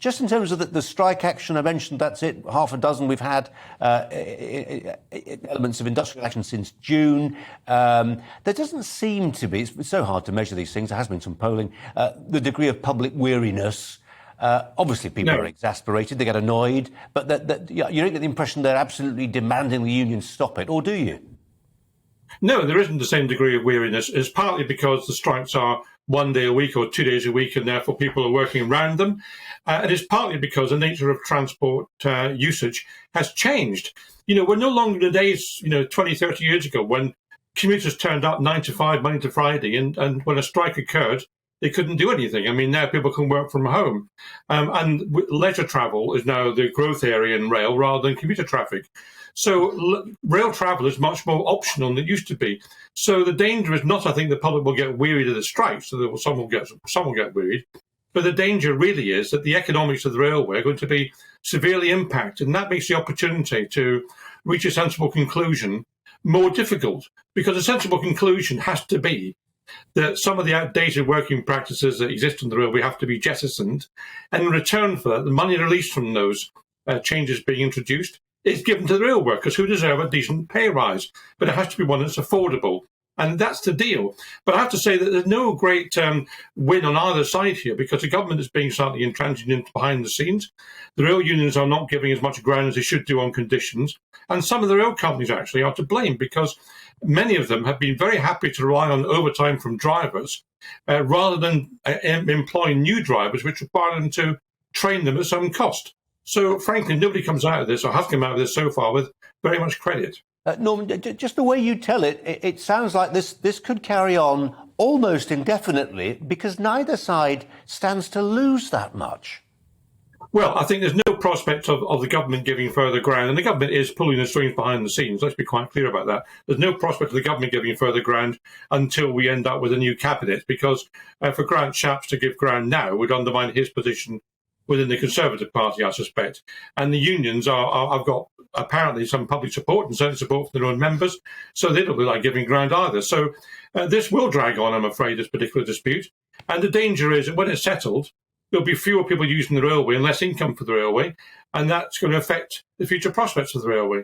Just in terms of the strike action, I mentioned that's it, half a dozen. We've had elements of industrial action since June. There doesn't seem to be, it's so hard to measure these things, there has been some polling, the degree of public weariness. Obviously, people are exasperated, they get annoyed, but you don't get the impression they're absolutely demanding the unions stop it, or do you? No, there isn't the same degree of weariness. It's partly because the strikes are 1 day a week or 2 days a week, and therefore people are working around them. And it's partly because the nature of transport usage has changed. We're no longer in the days, 20, 30 years ago when commuters turned up 9 to 5, Monday to Friday, and when a strike occurred, they couldn't do anything. I mean, now people can work from home. And leisure travel is now the growth area in rail rather than commuter traffic. So rail travel is much more optional than it used to be. So the danger is not, I think, the public will get wearied of the strikes, so some will get wearied. But the danger really is that the economics of the railway are going to be severely impacted, and that makes the opportunity to reach a sensible conclusion more difficult, because a sensible conclusion has to be that some of the outdated working practices that exist on the railway have to be jettisoned, and in return for that, the money released from those changes being introduced is given to the rail workers who deserve a decent pay rise, but it has to be one that's affordable. And that's the deal. But I have to say that there's no great win on either side here, because the government is being slightly intransigent behind the scenes. The rail unions are not giving as much ground as they should do on conditions. And some of the rail companies actually are to blame, because many of them have been very happy to rely on overtime from drivers rather than employing new drivers, which require them to train them at some cost. So, frankly, nobody comes out of this, or has come out of this so far, with very much credit. Norman, just the way you tell it, it sounds like this could carry on almost indefinitely, because neither side stands to lose that much. Well, I think there's no prospect of the government giving further ground, and the government is pulling the strings behind the scenes. Let's be quite clear about that. There's no prospect of the government giving further ground until we end up with a new cabinet, because for Grant Shapps to give ground now would undermine his position within the Conservative Party, I suspect. And the unions have got apparently some public support and certainly support from their own members, so they don't look like giving ground either. So this will drag on, I'm afraid, this particular dispute. And the danger is that when it's settled, there'll be fewer people using the railway and less income for the railway, and that's going to affect the future prospects of the railway.